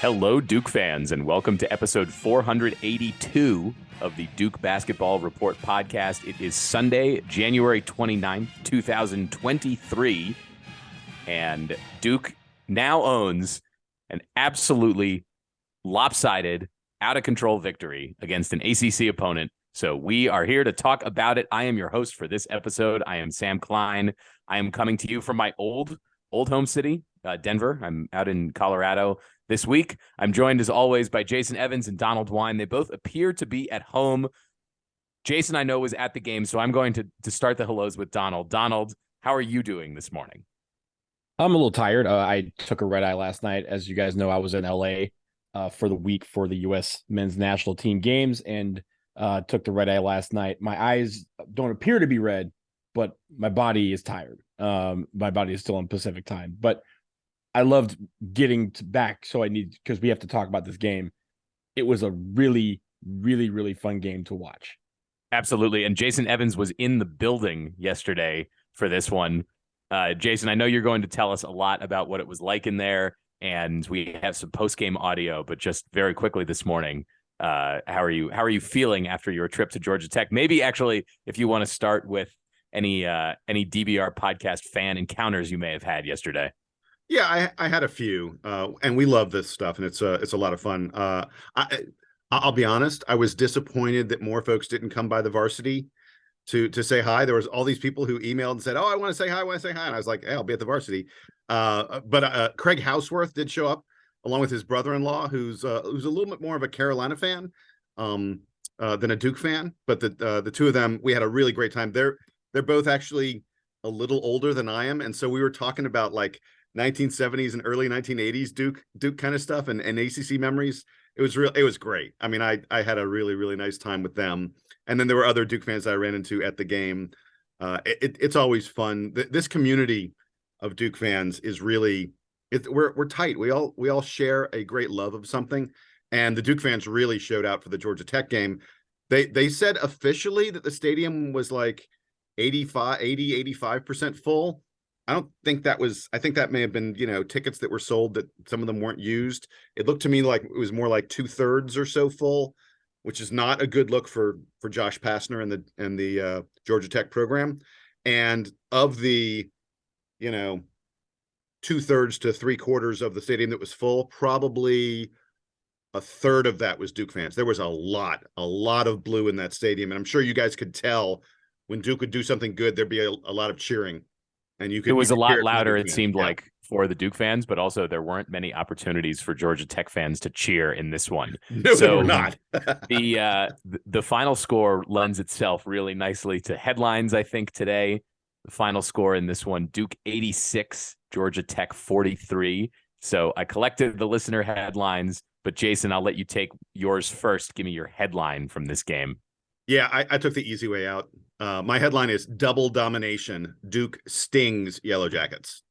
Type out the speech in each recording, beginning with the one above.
Hello, Duke fans, and welcome to episode 482 of the Duke Basketball Report podcast. It is Sunday, January 29th, 2023, and Duke now owns an absolutely lopsided, out-of-control victory against an ACC opponent. So we are here to talk about it. I am your host for this episode. I am Sam Klein. I am coming to you from my old home city, Denver. I'm out in Colorado this week. I'm joined, as always, by Jason Evans and Donald Wine. They both appear to be at home. Jason, I know, was at the game, so I'm going to start the hellos with Donald. Donald, how are you doing this morning? I'm a little tired. I took a red eye last night. As you guys know, I was in LA for the week for the U.S. men's national team games and took the red eye last night. My eyes don't appear to be red, but my body is tired. My body is still on Pacific time, but I loved getting back. So because we have to talk about this game. It was a really, really, really fun game to watch. Absolutely. And Jason Evans was in the building yesterday for this one. Jason, I know you're going to tell us a lot about what it was like in there, and we have some post-game audio, but just very quickly this morning, how are you feeling after your trip to Georgia Tech? Maybe actually, if you want to start with any DBR podcast fan encounters you may have had yesterday. Yeah, I had a few, and we love this stuff, and it's a lot of fun. I'll be honest, I was disappointed that more folks didn't come by the varsity to say hi. There was all these people who emailed and said, "Oh, I want to say hi, and I was like, "Hey, I'll be at the varsity." But Craig Houseworth did show up along with his brother-in-law, who's a little bit more of a Carolina fan than a Duke fan. But the two of them, we had a really great time. They're both actually a little older than I am, and so we were talking about like 1970s and early 1980s Duke kind of stuff and ACC memories. It was great. I mean, I had a really, really nice time with them. And then there were other Duke fans that I ran into at the game. It's always fun. This community of Duke fans is really, we're tight. We all share a great love of something. And the Duke fans really showed out for the Georgia Tech game. They said officially that the stadium was like 85% full. I don't think that was, I think that may have been, tickets that were sold that some of them weren't used. It looked to me like it was more like 2/3 or so full, which is not a good look for Josh Pastner and the Georgia Tech program. And of the, 2/3 to 3/4 of the stadium that was full, probably a third of that was Duke fans. There was a lot of blue in that stadium. And I'm sure you guys could tell when Duke would do something good, there'd be a lot of cheering. And it was a lot louder, it seemed like, for the Duke fans, but also there weren't many opportunities for Georgia Tech fans to cheer in this one. No, so they were not. The final score lends itself really nicely to headlines, I think, today. The final score in this one, Duke 86, Georgia Tech 43. So I collected the listener headlines, but Jason, I'll let you take yours first. Give me your headline from this game. Yeah, I took the easy way out. My headline is Double Domination. Duke stings Yellow Jackets.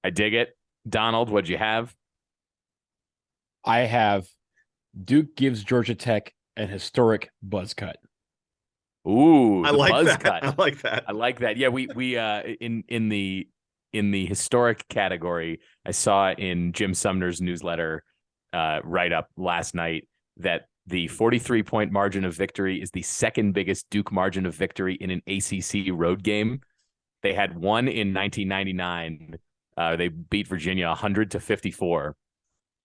I dig it. Donald, what'd you have? I have Duke gives Georgia Tech an historic buzz cut. Ooh, I like buzz that. cut. I like that. I like that. Yeah, we in the historic category, I saw in Jim Sumner's newsletter write up last night that the 43-point margin of victory is the second biggest Duke margin of victory in an ACC road game. They had one in 1999. They beat Virginia 100-54,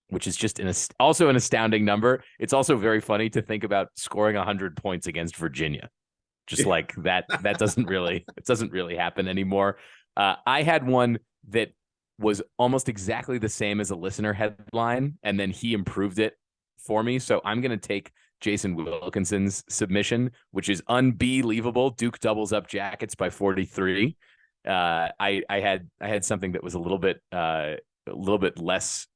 which is just also an astounding number. It's also very funny to think about scoring 100 points against Virginia. Just like that doesn't really happen anymore. I had one that was almost exactly the same as a listener headline, and then he improved it for me. So I'm going to take Jason Wilkinson's submission, which is unbelievable. Duke doubles up Jackets by 43. I had something that was a little bit less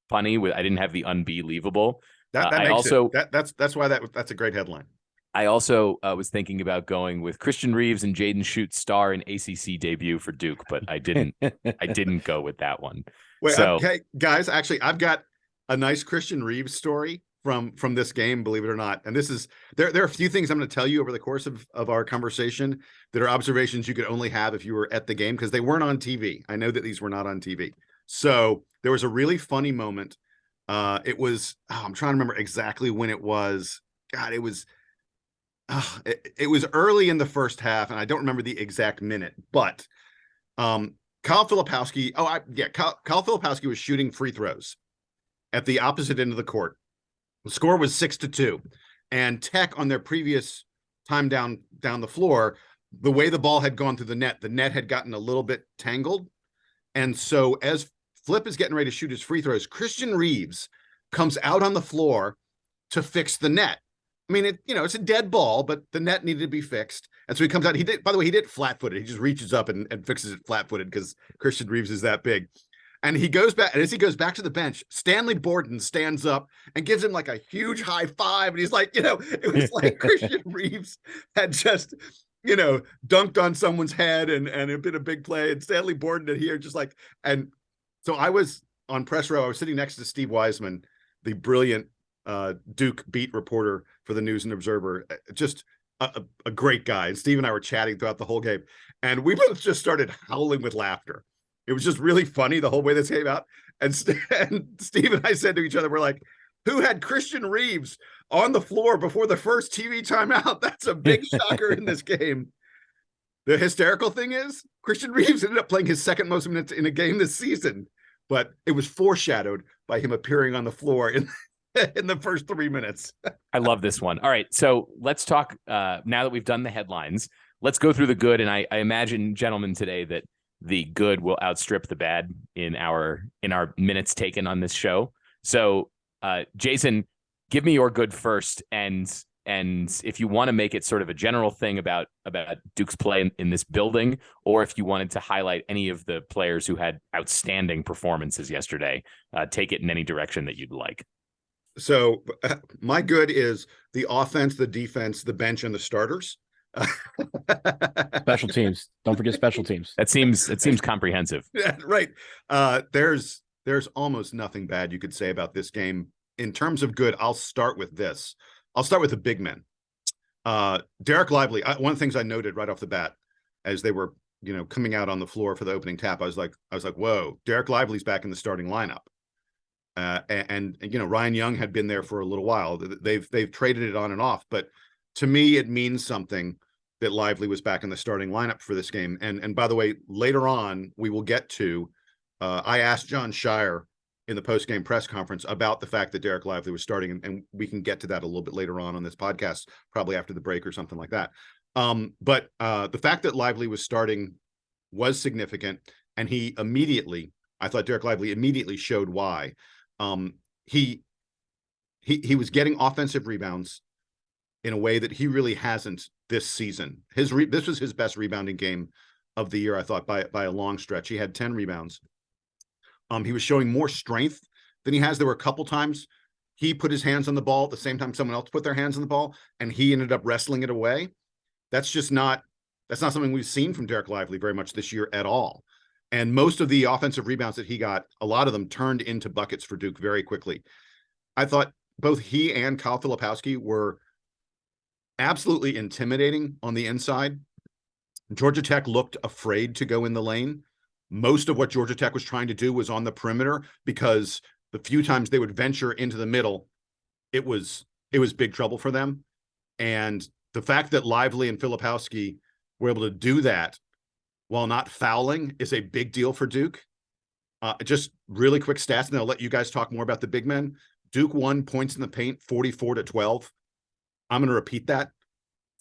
funny. I didn't have the unbelievable. That's why that's a great headline. I also was thinking about going with Christian Reeves and Jaden Schutt star in ACC debut for Duke, but I didn't go with that one. Wait, okay, guys, actually, I've got a nice Christian Reeves story from this game, believe it or not. And this is there are a few things I'm going to tell you over the course of our conversation that are observations you could only have if you were at the game, because they weren't on TV. I know that these were not on TV. So there was a really funny moment It was, I'm trying to remember exactly when it was. God, it was early in the first half, and I don't remember the exact minute, but Kyle Filipowski. Kyle Filipowski was shooting free throws at the opposite end of the court. The score was 6-2, and Tech, on their previous time down the floor, the way the ball had gone through the net had gotten a little bit tangled, and so as Flip is getting ready to shoot his free throws, Christian Reeves comes out on the floor to fix the net. I mean, it's a dead ball, but the net needed to be fixed. And so he comes out. By the way, he did flat-footed. He just reaches up and fixes it flat-footed because Christian Reeves is that big. And he goes back, and as he goes back to the bench, Stanley Borden stands up and gives him like a huge high five. And he's like, it was like Christian Reeves had just, dunked on someone's head and it been a big play. And Stanley Borden and here just like, and so I was on press row. I was sitting next to Steve Wiseman, the brilliant Duke beat reporter for the News and Observer, just a great guy. And Steve and I were chatting throughout the whole game, and we both just started howling with laughter. It was just really funny the whole way this came out. And Steve and I said to each other, we're like, who had Christian Reeves on the floor before the first TV timeout? That's a big shocker in this game. The hysterical thing is Christian Reeves ended up playing his second most minutes in a game this season, but it was foreshadowed by him appearing on the floor in the first 3 minutes. I love this one. All right. So let's talk, now that we've done the headlines, let's go through the good. And I imagine, gentlemen, today that the good will outstrip the bad in our minutes taken on this show. So Jason, give me your good first. And if you want to make it sort of a general thing about Duke's play in this building, or if you wanted to highlight any of the players who had outstanding performances yesterday, take it in any direction that you'd like. So my good is the offense, the defense, the bench, and the starters. Special teams. Don't forget special teams. It seems comprehensive. Yeah, right. There's almost nothing bad you could say about this game. In terms of good, I'll start with this. I'll start with the big men. Derek Lively. One of the things I noted right off the bat as they were, coming out on the floor for the opening tap, I was like, whoa, Derek Lively's back in the starting lineup. And Ryan Young had been there for a little while. They've traded it on and off, but to me, it means something that Lively was back in the starting lineup for this game. And by the way, later on, we will get to, I asked Jon Scheyer in the post-game press conference about the fact that Derek Lively was starting, and we can get to that a little bit later on this podcast, probably after the break or something like that. But the fact that Lively was starting was significant, and I thought Derek Lively immediately showed why. He was getting offensive rebounds in a way that he really hasn't this season. This was his best rebounding game of the year, I thought, by a long stretch. He had 10 rebounds. He was showing more strength than he has. There were a couple times he put his hands on the ball at the same time someone else put their hands on the ball, and he ended up wrestling it away. That's not something we've seen from Derek Lively very much this year at all. And most of the offensive rebounds that he got, a lot of them turned into buckets for Duke very quickly. I thought both he and Kyle Filipowski were absolutely intimidating on the inside. Georgia Tech looked afraid to go in the lane. Most of what Georgia Tech was trying to do was on the perimeter, because the few times they would venture into the middle, it was big trouble for them. And the fact that Lively and Filipowski were able to do that while not fouling is a big deal for Duke. Just really quick stats, and I'll let you guys talk more about the big men. Duke won points in the paint 44-12. I'm going to repeat that.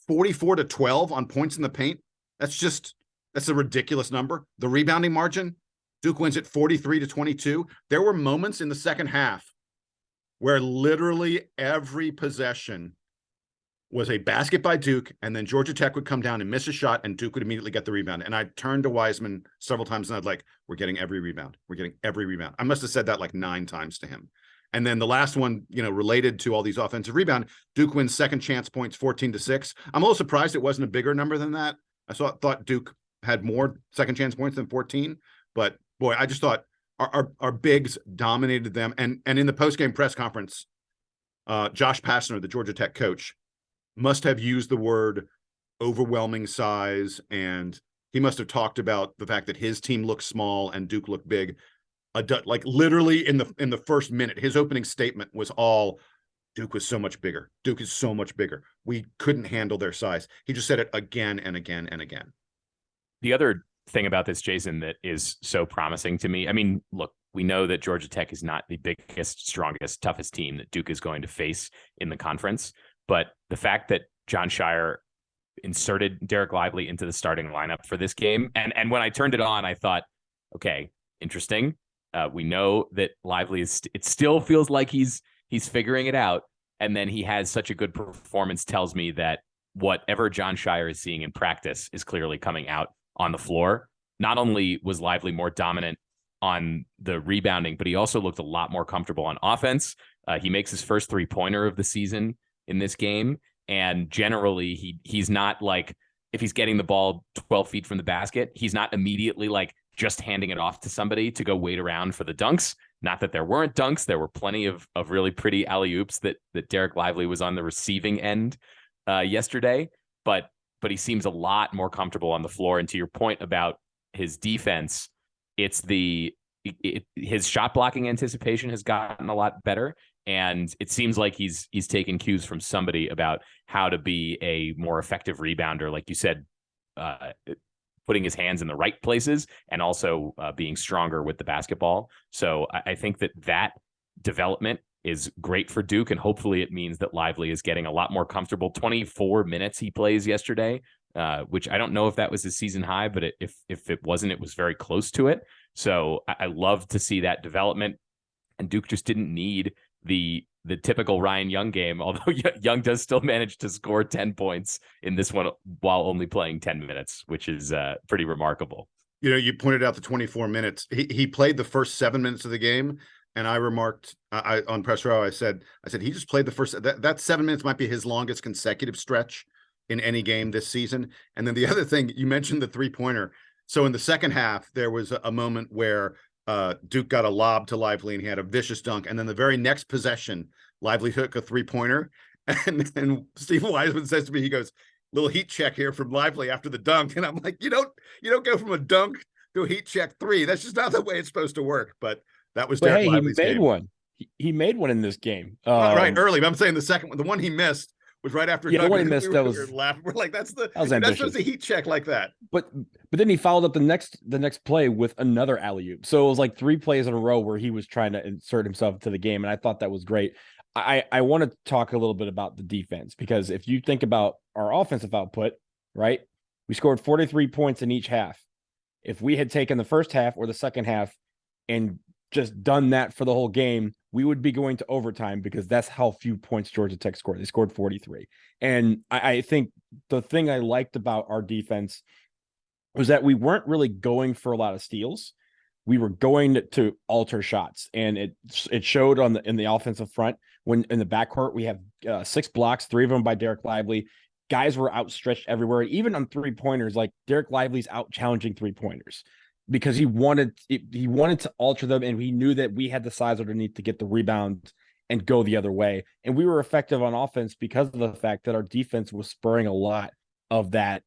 44-12 on points in the paint. That's a ridiculous number. The rebounding margin, Duke wins at 43-22. There were moments in the second half where literally every possession was a basket by Duke, and then Georgia Tech would come down and miss a shot, and Duke would immediately get the rebound. And I turned to Wiseman several times, and I'd like, we're getting every rebound. We're getting every rebound. I must have said that like 9 times to him. And then the last one, related to all these offensive rebound, Duke wins second chance points 14-6. I'm a little surprised it wasn't a bigger number than that. I thought Duke had more second chance points than 14, but boy, I just thought our bigs dominated them. And in the post-game press conference, Josh Pastner, the Georgia Tech coach, must have used the word overwhelming size, and he must have talked about the fact that his team looked small and Duke looked big like literally in the first minute, his opening statement was all, Duke was so much bigger. Duke is so much bigger. We couldn't handle their size. He just said it again and again and again. The other thing about this, Jason, that is so promising to me, I mean, look, we know that Georgia Tech is not the biggest, strongest, toughest team that Duke is going to face in the conference. But the fact that Jon Scheyer inserted Derek Lively into the starting lineup for this game, and when I turned it on, I thought, okay, interesting. We know that Lively it still feels like he's figuring it out. And then he has such a good performance, tells me that whatever Jon Scheyer is seeing in practice is clearly coming out on the floor. Not only was Lively more dominant on the rebounding, but he also looked a lot more comfortable on offense. He makes his first 3-pointer of the season in this game. And generally, he's not like, if he's getting the ball 12 feet from the basket, he's not immediately like just handing it off to somebody to go wait around for the dunks. Not that there weren't dunks. There were plenty of really pretty alley-oops that Derek Lively was on the receiving end yesterday. But he seems a lot more comfortable on the floor. And to your point about his defense, it's his shot blocking anticipation has gotten a lot better. And it seems like he's taken cues from somebody about how to be a more effective rebounder, like you said, putting his hands in the right places and also being stronger with the basketball. So I think that development is great for Duke, and hopefully it means that Lively is getting a lot more comfortable. 24 minutes he plays yesterday, which I don't know if that was his season high, but if it wasn't, it was very close to it. So I love to see that development, and Duke just didn't need the typical Ryan Young game, although Young does still manage to score 10 points in this one while only playing 10 minutes, which is pretty remarkable. You know, you pointed out the 24 minutes. He played the first 7 minutes of the game, and I remarked on press row, I said he just played the first. That 7 minutes might be his longest consecutive stretch in any game this season. And then the other thing, you mentioned the 3-pointer. So in the second half, there was a moment where Duke got a lob to Lively and he had a vicious dunk. And then the very next possession, Lively took a 3-pointer. And Steve Wiseman says to me, he goes, little heat check here from Lively after the dunk. And I'm like, you don't go from a dunk to a heat check 3. That's just not the way it's supposed to work. But that was Derek Lively's he made game. one. He made one in this game. Right, early. But I'm saying the second one, the one he missed was right after. Yeah, the one he missed, we're laughing. We're like, that's a heat check like that. But then he followed up the next play with another alley-oop. So it was like 3 plays in a row where he was trying to insert himself into the game, and I thought that was great. I want to talk a little bit about the defense, because if you think about our offensive output, right, we scored 43 points in each half. If we had taken the first half or the second half and just done that for the whole game, we would be going to overtime, because that's how few points Georgia Tech scored. They scored 43. And I think the thing I liked about our defense was that we weren't really going for a lot of steals. We were going to alter shots, and it showed in the offensive front. When in the backcourt, we have 6 blocks, 3 of them by Derek Lively. Guys were outstretched everywhere. Even on 3-pointers, like Derek Lively's out challenging 3-pointers. Because he wanted to alter them, and he knew that we had the size underneath to get the rebound and go the other way. And we were effective on offense because of the fact that our defense was spurring a lot of that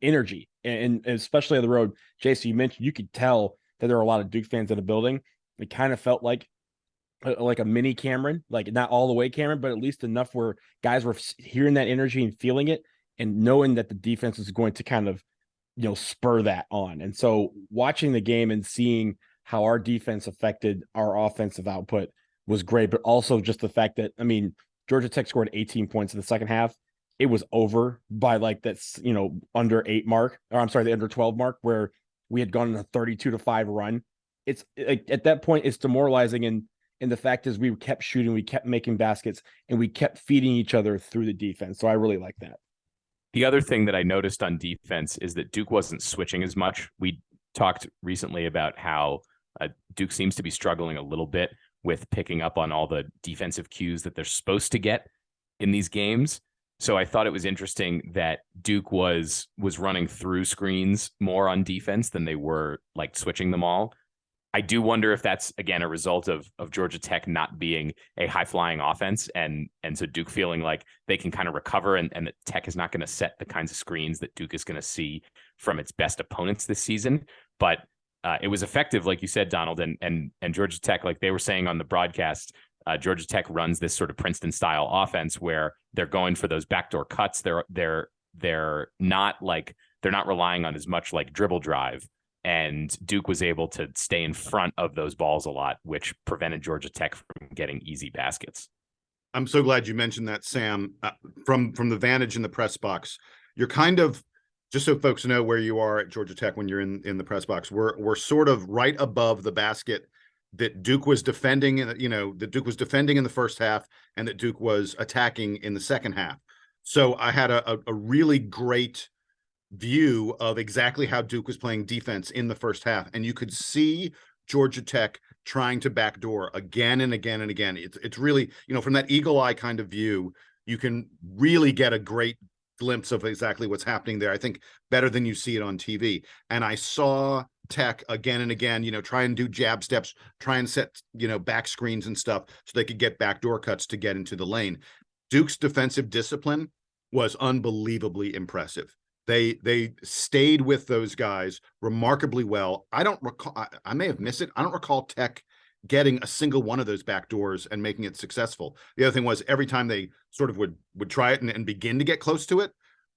energy, and especially on the road. Jason, you mentioned you could tell that there were a lot of Duke fans in the building. It kind of felt like a mini Cameron, like not all the way Cameron, but at least enough where guys were hearing that energy and feeling it, and knowing that the defense is going to kind of spur that on. And so watching the game and seeing how our defense affected our offensive output was great, but also just the fact that, I mean, Georgia Tech scored 18 points in the second half. It was over by like that's, under 8 mark, or I'm sorry, the under 12 mark, where we had gone on a 32-5 run. It's like, at that point, it's demoralizing. And the fact is we kept shooting, we kept making baskets, and we kept feeding each other through the defense. So I really like that. The other thing that I noticed on defense is that Duke wasn't switching as much. We talked recently about how Duke seems to be struggling a little bit with picking up on all the defensive cues that they're supposed to get in these games. So I thought it was interesting that Duke was running through screens more on defense than they were like switching them all. I do wonder if that's, again, a result of Georgia Tech not being a high-flying offense, and so Duke feeling like they can kind of recover, and that Tech is not going to set the kinds of screens that Duke is going to see from its best opponents this season. But it was effective, like you said, Donald, and Georgia Tech, like they were saying on the broadcast, Georgia Tech runs this sort of Princeton style offense where they're going for those backdoor cuts. They're not relying on as much like dribble drive. And Duke was able to stay in front of those balls a lot, which prevented Georgia Tech from getting easy baskets. I'm so glad you mentioned that, Sam. From the vantage in the press box, you're kind of, just so folks know where you are at Georgia Tech when you're in the press box, we're sort of right above the basket that Duke was defending, that Duke was defending in the first half and that Duke was attacking in the second half. So I had a really great view of exactly how Duke was playing defense in the first half. And you could see Georgia Tech trying to backdoor again and again and again. It's really, from that eagle eye kind of view, you can really get a great glimpse of exactly what's happening there. I think better than you see it on TV. And I saw Tech again and again, try and do jab steps, try and set, back screens and stuff so they could get backdoor cuts to get into the lane. Duke's defensive discipline was unbelievably impressive. They stayed with those guys remarkably well. I don't recall, I may have missed it. I don't recall Tech getting a single one of those back doors and making it successful. The other thing was every time they sort of would try it and begin to get close to it,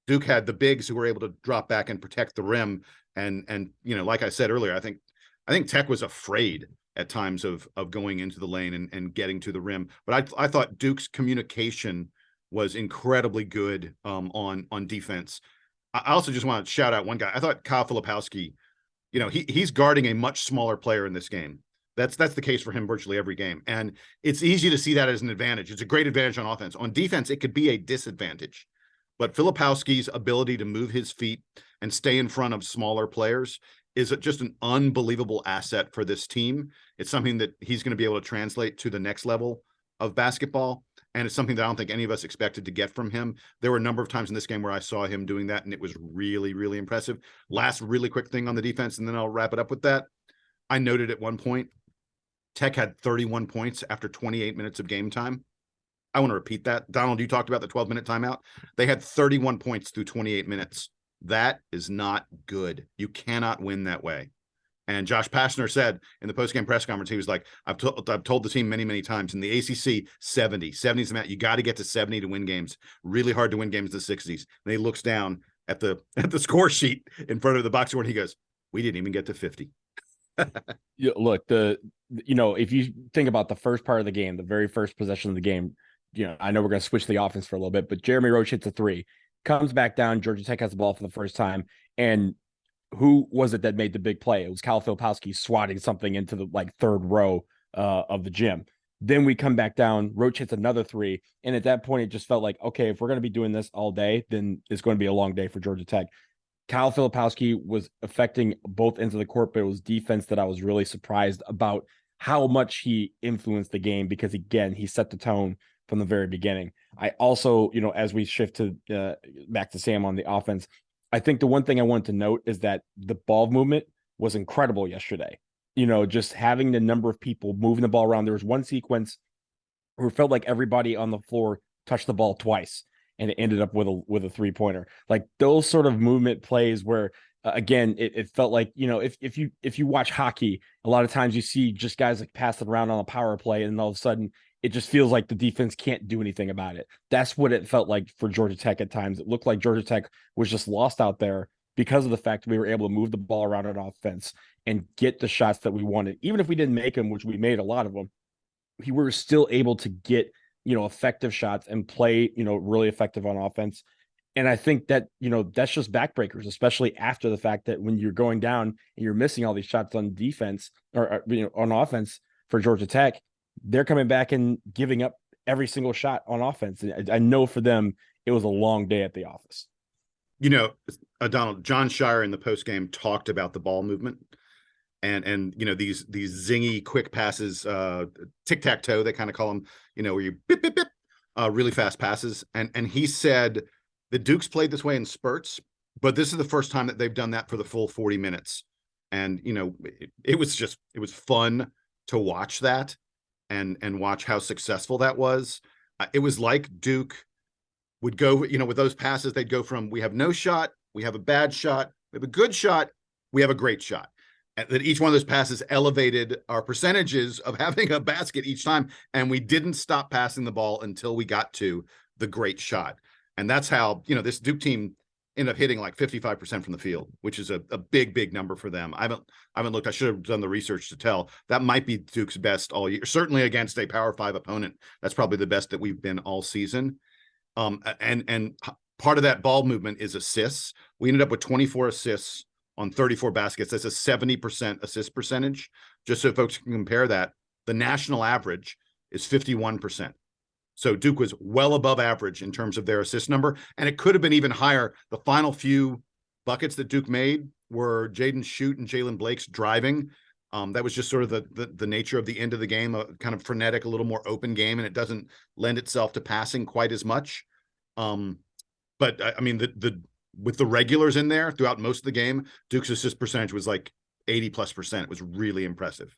Duke had the bigs who were able to drop back and protect the rim. And like I said earlier, I think Tech was afraid at times of going into the lane and getting to the rim. But I thought Duke's communication was incredibly good on defense. I also just want to shout out one guy. I thought Kyle Filipowski, he's guarding a much smaller player in this game. That's the case for him virtually every game. And it's easy to see that as an advantage. It's a great advantage on offense. On defense, it could be a disadvantage. But Filipowski's ability to move his feet and stay in front of smaller players is just an unbelievable asset for this team. It's something that he's going to be able to translate to the next level of basketball. And it's something that I don't think any of us expected to get from him. There were a number of times in this game where I saw him doing that, and it was really, really impressive. Last really quick thing on the defense, and then I'll wrap it up with that. I noted at one point, Tech had 31 points after 28 minutes of game time. I want to repeat that. Donald, you talked about the 12-minute timeout. They had 31 points through 28 minutes. That is not good. You cannot win that way. And Josh Pastner said in the postgame press conference, he was like, I've told the team many, many times in the ACC, 70 is the amount. You got to get to 70 to win games. Really hard to win games in the 60s. And he looks down at the score sheet in front of the box score and he goes, we didn't even get to 50. Look, if you think about the first part of the game, the very first possession of the game, I know we're going to switch the offense for a little bit, but Jeremy Roach hits a three, comes back down. Georgia Tech has the ball for the first time. And who was it that made the big play? It was Kyle Filipowski swatting something into the third row of the gym. Then we come back down. Roach hits another three. And at that point, it just felt like, okay, if we're going to be doing this all day, then it's going to be a long day for Georgia Tech. Kyle Filipowski was affecting both ends of the court, but it was defense that I was really surprised about how much he influenced the game because, again, he set the tone from the very beginning. I also, as we shift to back to Sam on the offense, I think the one thing I wanted to note is that the ball movement was incredible yesterday. Just having the number of people moving the ball around. There was one sequence where it felt like everybody on the floor touched the ball twice, and it ended up with a 3-pointer. Like those sort of movement plays where, again, it felt like, if you watch hockey, a lot of times you see just guys pass it around on a power play, and all of a sudden it just feels like the defense can't do anything about it. That's what it felt like for Georgia Tech at times. It looked like Georgia Tech was just lost out there because of the fact that we were able to move the ball around on offense and get the shots that we wanted. Even if we didn't make them, which we made a lot of them, we were still able to get, effective shots and play, really effective on offense. And I think that, that's just backbreakers, especially after the fact that when you're going down and you're missing all these shots on defense or on offense for Georgia Tech, they're coming back and giving up every single shot on offense. And I know for them, it was a long day at the office. Donald, Jon Scheyer in the postgame talked about the ball movement and these zingy quick passes, tic-tac-toe, they kind of call them, where you bip, bip, bip, really fast passes. And he said the Dukes played this way in spurts, but this is the first time that they've done that for the full 40 minutes. And, it was fun to watch that and watch how successful that was. It was like Duke would go, with those passes, they'd go from, we have no shot, we have a bad shot, we have a good shot, we have a great shot. that each one of those passes elevated our percentages of having a basket each time. And we didn't stop passing the ball until we got to the great shot. And that's how, this Duke team ended up hitting like 55% from the field, which is a big, big number for them. I haven't looked. I should have done the research to tell. That might be Duke's best all year. Certainly against a Power 5 opponent. That's probably the best that we've been all season. And part of that ball movement is assists. We ended up with 24 assists on 34 baskets. That's a 70% assist percentage. Just so folks can compare that, the national average is 51%. So Duke was well above average in terms of their assist number, and it could have been even higher. The final few buckets that Duke made were Jaden Schutt and Jalen Blake's driving. That was just sort of the nature of the end of the game, a kind of frenetic, a little more open game, and it doesn't lend itself to passing quite as much. But I mean, with the regulars in there throughout most of the game, Duke's assist percentage was like 80+%. It was really impressive.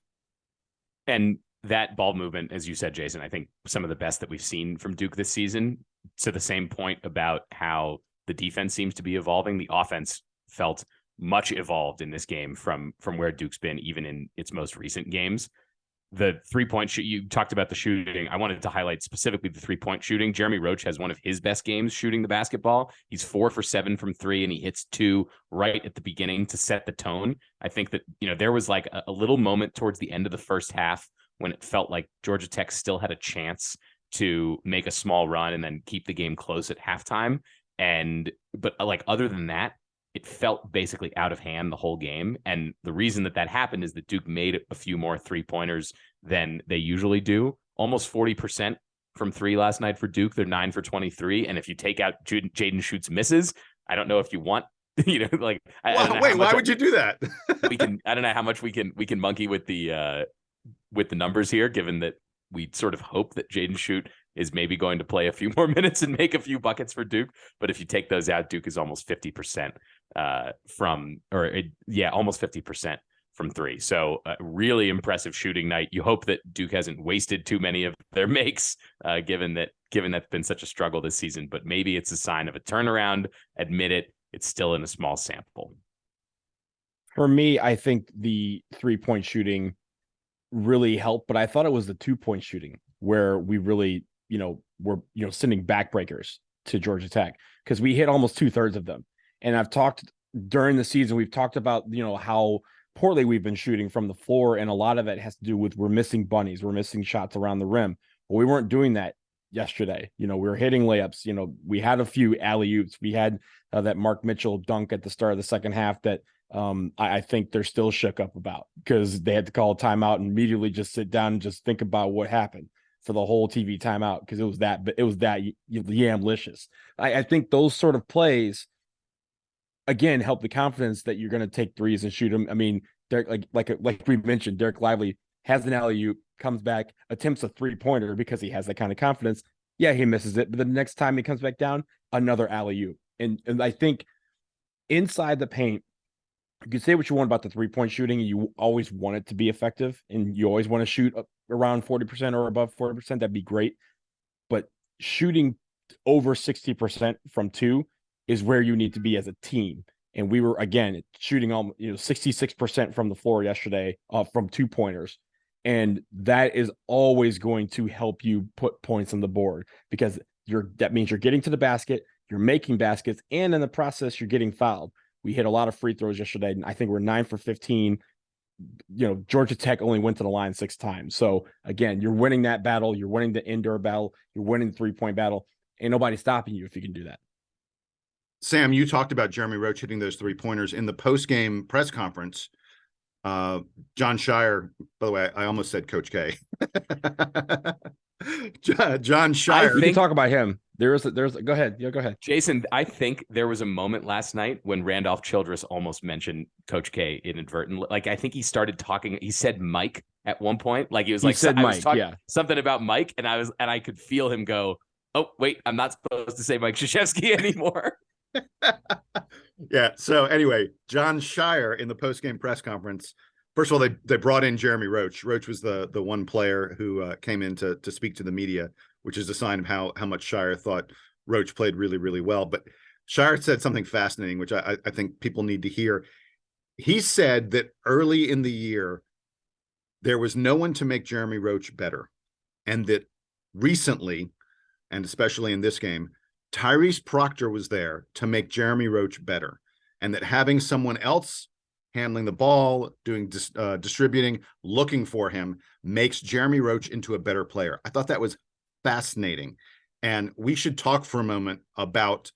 And that ball movement, as you said, Jason, I think some of the best that we've seen from Duke this season. To the same point about how the defense seems to be evolving, the offense felt much evolved in this game from where Duke's been, even in its most recent games. The 3-point shoot, you talked about the shooting. I wanted to highlight specifically the 3-point shooting. Jeremy Roach has one of his best games shooting the basketball. He's 4 for 7 from 3, and he hits 2 right at the beginning to set the tone. I think that, there was like a little moment towards the end of the first half when it felt like Georgia Tech still had a chance to make a small run and then keep the game close at halftime. But like, other than that, it felt basically out of hand the whole game. And the reason that happened is that Duke made a few more 3-pointers than they usually do. Almost 40% from 3 last night for Duke. They're 9 for 23. And if you take out Jaden Schutt's misses, I don't know if you want, like, why would you do that? I don't know how much we can monkey with the numbers here, given that we sort of hope that Jaden Schutt is maybe going to play a few more minutes and make a few buckets for Duke. But if you take those out, Duke is almost 50% almost 50% from 3. So really impressive shooting night. You hope that Duke hasn't wasted too many of their makes, given that's been such a struggle this season. But maybe it's a sign of a turnaround. Admit it, it's still in a small sample. For me, I think the 3-point shooting really helped, but I thought it was the 2-point shooting where we really, were, sending backbreakers to Georgia Tech, because we hit almost 2/3 of them. And I've talked during the season, we've talked about, how poorly we've been shooting from the floor. And a lot of it has to do with we're missing bunnies. We're missing shots around the rim. But we weren't doing that yesterday. We were hitting layups. We had a few alley-oops. We had that Mark Mitchell dunk at the start of the second half that I think they're still shook up about, because they had to call a timeout and immediately just sit down and just think about what happened for the whole TV timeout, because it was that yamlicious. I think those sort of plays again help the confidence that you're going to take threes and shoot them. I mean, Derek, like we mentioned, Derek Lively has an alley-oop, comes back, attempts a 3-pointer because he has that kind of confidence. Yeah, he misses it, but the next time he comes back down, another alley-oop. And I think inside the paint, you can say what you want about the 3-point shooting, and you always want it to be effective, and you always want to shoot around 40% or above 40%. That'd be great. But shooting over 60% from 2 is where you need to be as a team. And we were, again, shooting 66% from the floor yesterday from 2-pointers. And that is always going to help you put points on the board, because that means you're getting to the basket, you're making baskets, and in the process, you're getting fouled. We hit a lot of free throws yesterday, and I think we're 9 for 15. Georgia Tech only went to the line 6 times. So again, you're winning that battle. You're winning the indoor battle. You're winning the 3-point battle. Ain't nobody stopping you if you can do that. Sam, you talked about Jeremy Roach hitting those 3-pointers in the post-game press conference. Jon Scheyer, by the way, I almost said Coach K. Jon Scheyer. We can talk about him. There's go ahead. Yeah, go ahead. Jason, I think there was a moment last night when Randolph Childress almost mentioned Coach K inadvertently. Like, I think he started talking. He said Mike at one point. Like, he was like, said Mike, yeah, something about Mike, and I could feel him go, "Oh, wait, I'm not supposed to say Mike Krzyzewski anymore." Yeah. So anyway, Jon Scheyer in the post-game press conference. First of all, they brought in Jeremy Roach. Roach was the one player who came in to speak to the media, which is a sign of how much Scheyer thought Roach played really, really well. But Scheyer said something fascinating, which I think people need to hear. He said that early in the year, there was no one to make Jeremy Roach better. And that recently, and especially in this game, Tyreese Proctor was there to make Jeremy Roach better. And that having someone else handling the ball, doing distributing, looking for him, makes Jeremy Roach into a better player. I thought that was fascinating. And we should talk for a moment about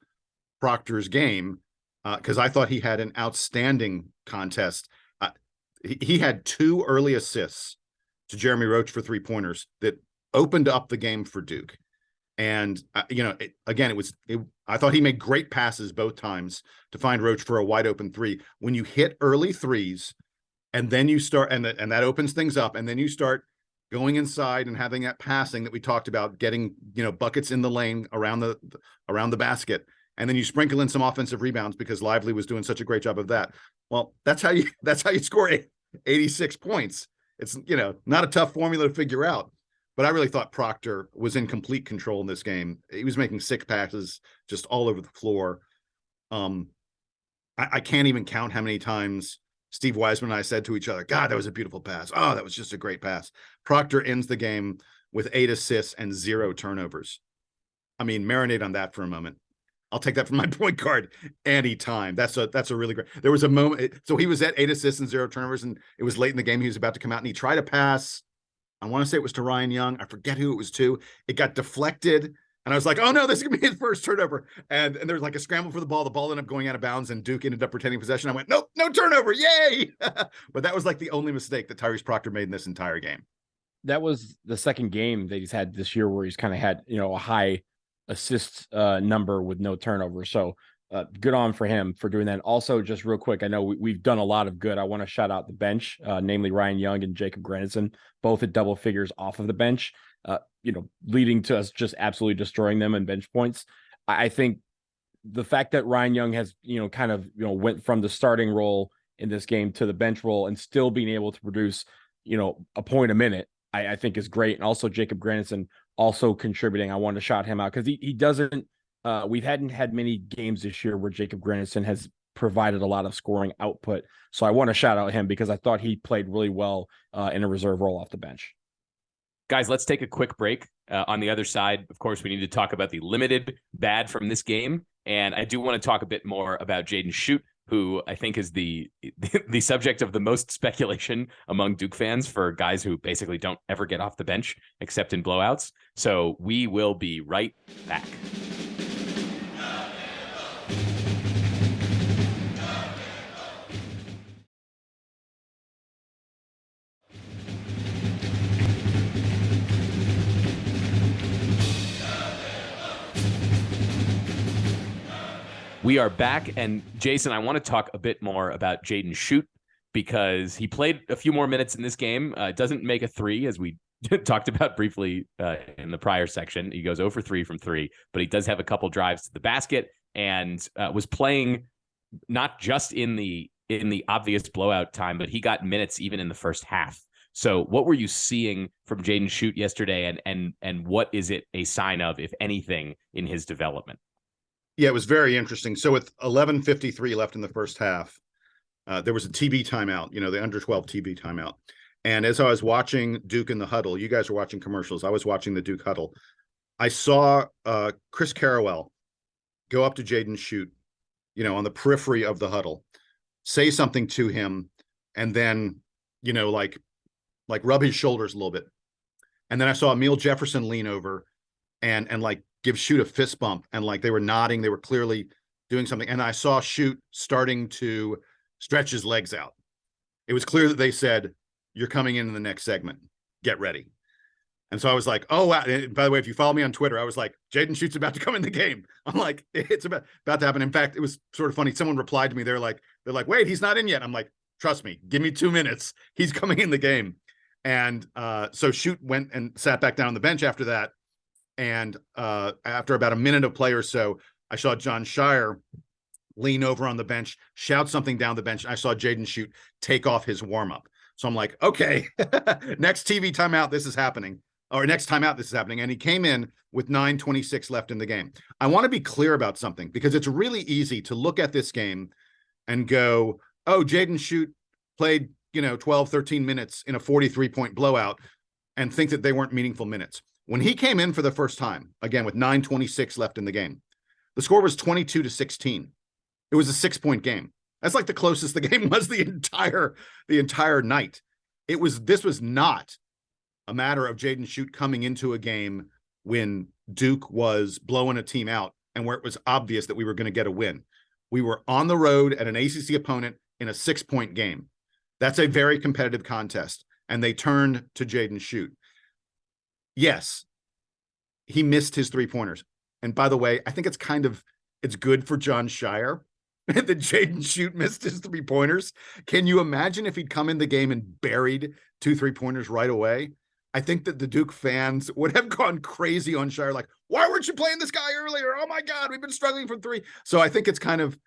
Proctor's game, because I thought he had an outstanding contest. He had 2 early assists to Jeremy Roach for 3-pointers that opened up the game for Duke. And, I thought he made great passes both times to find Roach for a wide open 3. When you hit early threes and then you start, and that opens things up, and then you start going inside and having that passing that we talked about, getting, buckets in the lane around the basket. And then you sprinkle in some offensive rebounds because Lively was doing such a great job of that. Well, that's how you score 86 points. It's, not a tough formula to figure out. But I really thought Proctor was in complete control in this game. He was making 6 passes just all over the floor. I can't even count how many times Steve Wiseman and I said to each other, God, that was a beautiful pass. Oh, that was just a great pass. Proctor ends the game with 8 assists and 0 turnovers. I mean, marinate on that for a moment. I'll take that from my point guard anytime. That's a really great. There was a moment. So he was at 8 assists and 0 turnovers, and it was late in the game. He was about to come out and he tried a pass. I want to say it was to Ryan Young. I forget who it was to. It got deflected. And I was like, oh no, this is going to be his first turnover. And there was like a scramble for the ball. The ball ended up going out of bounds and Duke ended up retaining possession. I went, nope, no turnover. Yay. But that was like the only mistake that Tyreese Proctor made in this entire game. That was the second game that he's had this year where he's kind of had, a high assist number with no turnover. So good on for him for doing that. Also, just real quick, I know we've done a lot of good. I want to shout out the bench, namely Ryan Young and Jacob Grandison, both at double figures off of the bench, leading to us just absolutely destroying them in bench points. I think the fact that Ryan Young has, went from the starting role in this game to the bench role and still being able to produce, a point a minute, I think is great. And also Jacob Grandison also contributing. I want to shout him out because he doesn't, we hadn't had many games this year where Jacob Grandison has provided a lot of scoring output. So I want to shout out him because I thought he played really well in a reserve role off the bench. Guys, let's take a quick break. On the other side, of course, we need to talk about the limited bad from this game. And I do want to talk a bit more about Jaden Schutt, who I think is the subject of the most speculation among Duke fans for guys who basically don't ever get off the bench except in blowouts. So we will be right back. We are back, and Jason, I want to talk a bit more about Jaden Schutt because he played a few more minutes in this game. Doesn't make a 3, as we talked about briefly in the prior section. He goes 0 for 3 from 3, but he does have a couple drives to the basket and was playing not just in the obvious blowout time, but he got minutes even in the first half. So what were you seeing from Jaden Schutt yesterday, and what is it a sign of, if anything, in his development? Yeah, it was very interesting. So with 11:53 left in the first half, there was a TV timeout, the under 12 TV timeout. And as I was watching Duke in the huddle, you guys were watching commercials, I was watching the Duke huddle. I saw Chris Carrawell go up to Jaden Schutt, on the periphery of the huddle, say something to him, and then, like rub his shoulders a little bit. And then I saw Emil Jefferson lean over and like give Schutt a fist bump, and like they were nodding, they were clearly doing something. And I saw Schutt starting to stretch his legs out. It was clear that they said, you're coming in the next segment, get ready. And so I was like, oh wow. And by the way, if you follow me on Twitter, I was like, Jaden Schutt's about to come in the game. I'm like, it's about to happen. In fact, it was sort of funny. Someone replied to me. They're like, wait, he's not in yet. I'm like, trust me, give me 2 minutes, he's coming in the game. And so Schutt went and sat back down on the bench after that. And after about a minute of play or so, I saw Jon Scheyer lean over on the bench, shout something down the bench. I saw Jaden Schutt take off his warm-up. So I'm like, okay, next TV timeout, this is happening. Or next timeout, this is happening. And he came in with 9:26 left in the game. I want to be clear about something because it's really easy to look at this game and go, oh, Jaden Schutt played, 12, 13 minutes in a 43-point blowout and think that they weren't meaningful minutes. When he came in for the first time, again, with 9:26 left in the game, the score was 22-16. It was a 6-point game. That's like the closest the game was the entire night. This was not a matter of Jaden Schutt coming into a game when Duke was blowing a team out and where it was obvious that we were going to get a win. We were on the road at an ACC opponent in a 6-point game. That's a very competitive contest, and they turned to Jaden Schutt. Yes, he missed his 3-pointers. And by the way, I think it's good for Jon Scheyer that Jaden Schutt missed his 3-pointers. Can you imagine if he'd come in the game and buried 2 3-pointers right away? I think that the Duke fans would have gone crazy on Scheyer, like, why weren't you playing this guy earlier? Oh my God, we've been struggling from 3. So I think it's kind of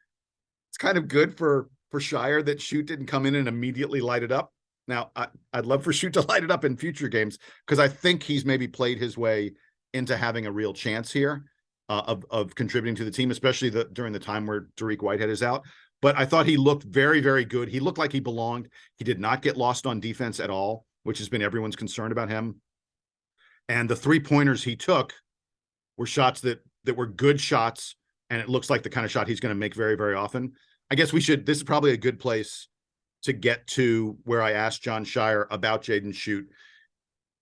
good for Scheyer that Schutt didn't come in and immediately light it up. Now, I'd love for Schutt to light it up in future games because I think he's maybe played his way into having a real chance here of contributing to the team, especially during the time where Dariq Whitehead is out. But I thought he looked very, very good. He looked like he belonged. He did not get lost on defense at all, which has been everyone's concern about him. And the 3-pointers he took were shots that were good shots, and it looks like the kind of shot he's going to make very, very often. I guess this is probably a good place to get to where I asked Jon Scheyer about Jaden Schutt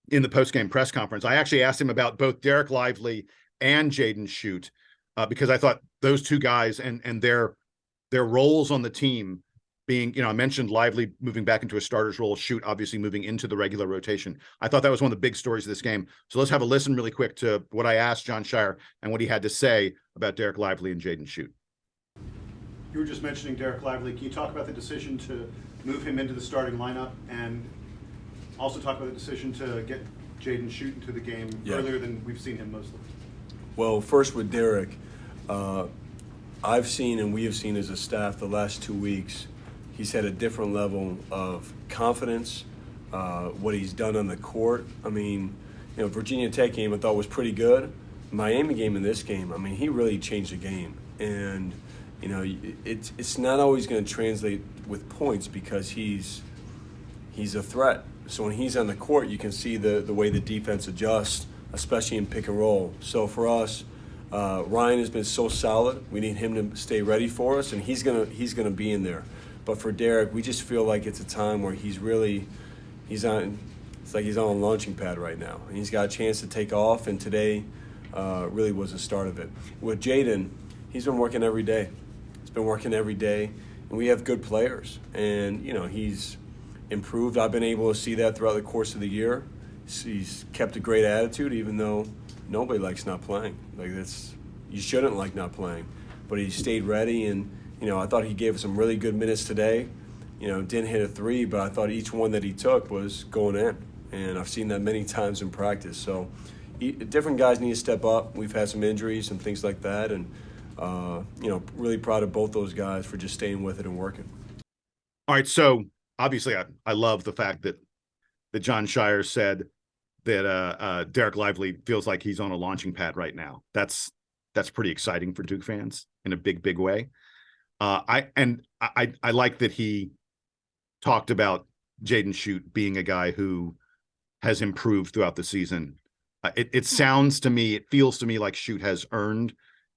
in the post-game press conference. I actually asked him about both Derek Lively and Jaden Schutt because I thought those two guys and their roles on the team being, I mentioned Lively moving back into a starter's role, Schutt obviously moving into the regular rotation. I thought that was one of the big stories of this game. So let's have a listen really quick to what I asked Jon Scheyer and what he had to say about Derek Lively and Jaden Schutt. You were just mentioning Derek Lively. Can you talk about the decision to move him into the starting lineup and also talk about the decision to get Jaden Schutt into the game earlier than we've seen him mostly? Well, first with Derek, I've seen and we have seen as a staff the last 2 weeks, he's had a different level of confidence, what he's done on the court. I mean, Virginia Tech game I thought was pretty good. Miami game and this game, I mean, he really changed the game. And, it's not always going to translate with points because he's a threat. So when he's on the court, you can see the way the defense adjusts, especially in pick and roll. So for us, Ryan has been so solid. We need him to stay ready for us, and he's gonna be in there. But for Derek, we just feel like it's a time where he's on a launching pad right now, and he's got a chance to take off. And today really was the start of it. With Jaden, he's been working every day. And we have good players, and he's improved. I've been able to see that throughout the course of the year. He's kept a great attitude, even though nobody likes not playing. You shouldn't like not playing, but he stayed ready, and I thought he gave us some really good minutes today. Didn't hit a 3, but I thought each one that he took was going in, and I've seen that many times in practice. So different guys need to step up. We've had some injuries and things like that, and really proud of both those guys for just staying with it and working. All right, so obviously I love the fact that Jon Scheyer said that Derek Lively feels like he's on a launching pad right now. That's pretty exciting for Duke fans in a big, big way. I like that he talked about Jaden Schutt being a guy who has improved throughout the season. It feels to me like Schutt has earned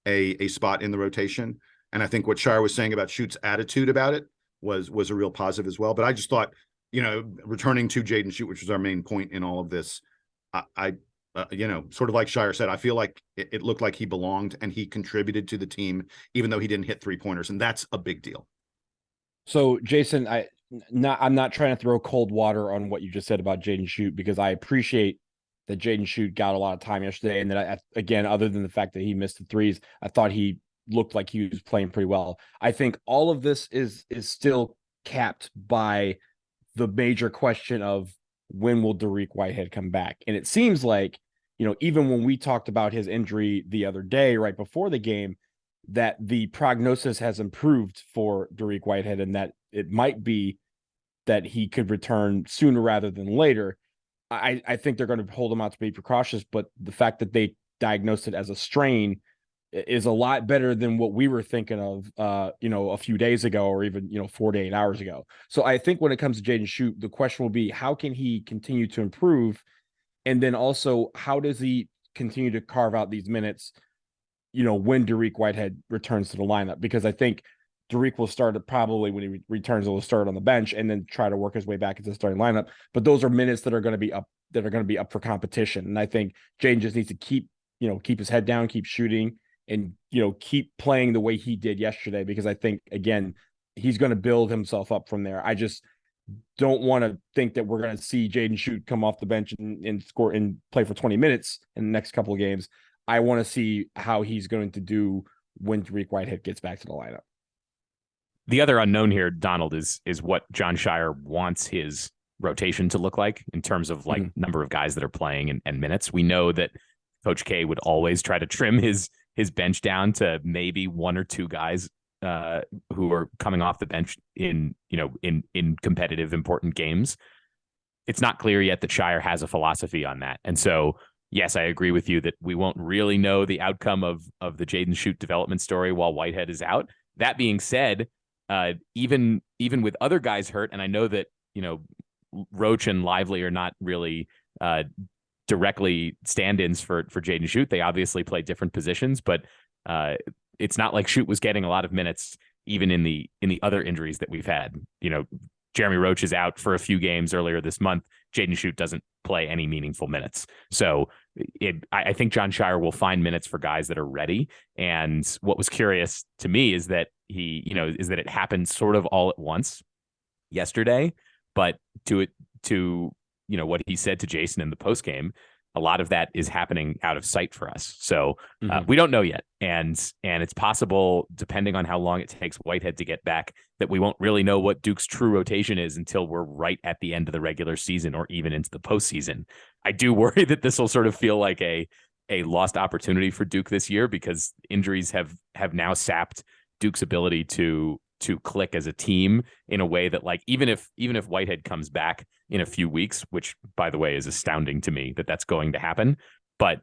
a spot in the rotation. And I think what Scheyer was saying about Schutt's attitude about it was a real positive as well. But I just thought, returning to Jaden Schutt, which was our main point in all of this, I sort of like Scheyer said, I feel like it looked like he belonged and he contributed to the team, even though he didn't hit 3-pointers. And that's a big deal. So, Jason, I'm not trying to throw cold water on what you just said about Jaden Schutt, because I appreciate that Jaden Schutt got a lot of time yesterday. And that, again, other than the fact that he missed the 3s, I thought he looked like he was playing pretty well. I think all of this is still capped by the major question of when will Dariq Whitehead come back? And it seems like, even when we talked about his injury the other day, right before the game, that the prognosis has improved for Dariq Whitehead and that it might be that he could return sooner rather than later. I think they're going to hold him out to be precautious, but the fact that they diagnosed it as a strain is a lot better than what we were thinking of, a few days ago, or even, 4 to 8 hours ago. So I think when it comes to Jaden Schutt, the question will be, how can he continue to improve? And then also, how does he continue to carve out these minutes, when Dariq Whitehead returns to the lineup? Because I think Dariq will start probably when he returns, will start on the bench and then try to work his way back into the starting lineup. But those are minutes that are going to be up for competition. And I think Jaden just needs to keep his head down, keep shooting, and, keep playing the way he did yesterday, because I think, again, he's going to build himself up from there. I just don't want to think that we're going to see Jaden Schutt come off the bench and score and play for 20 minutes in the next couple of games. I want to see how he's going to do when Dariq Whitehead gets back to the lineup. The other unknown here, Donald, is what Jon Scheyer wants his rotation to look like in terms of number of guys that are playing and minutes. We know that Coach K would always try to trim his bench down to maybe one or two guys who are coming off the bench in competitive, important games. It's not clear yet that Scheyer has a philosophy on that. And so, yes, I agree with you that we won't really know the outcome of the Jaden Schutt development story while Whitehead is out. That being said, even with other guys hurt, and I know that, Roach and Lively are not really directly stand-ins for Jaden Schutt. They obviously play different positions, but it's not like Schutt was getting a lot of minutes even in the other injuries that we've had. Jeremy Roach is out for a few games earlier this month. Jaden Schutt doesn't play any meaningful minutes. So I think Jon Scheyer will find minutes for guys that are ready. And what was curious to me is that it happened sort of all at once yesterday, but to what he said to Jason in the postgame, a lot of that is happening out of sight for us. So we don't know yet. And it's possible, depending on how long it takes Whitehead to get back, that we won't really know what Duke's true rotation is until we're right at the end of the regular season or even into the postseason. I do worry that this will sort of feel like a lost opportunity for Duke this year, because injuries have now sapped Duke's ability to click as a team in a way that, like, even if Whitehead comes back in a few weeks, which, by the way, is astounding to me that that's going to happen. But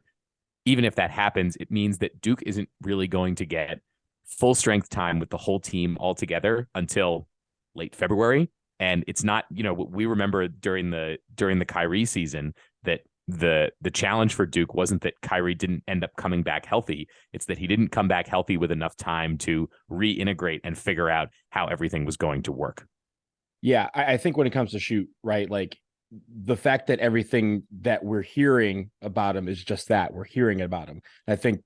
even if that happens, it means that Duke isn't really going to get full strength time with the whole team all together until late February. And it's not, we remember during the Kyrie season that the challenge for Duke wasn't that Kyrie didn't end up coming back healthy. It's that he didn't come back healthy with enough time to reintegrate and figure out how everything was going to work. Yeah, I think when it comes to Schutt, right, like the fact that everything that we're hearing about him is just that we're hearing about him. I think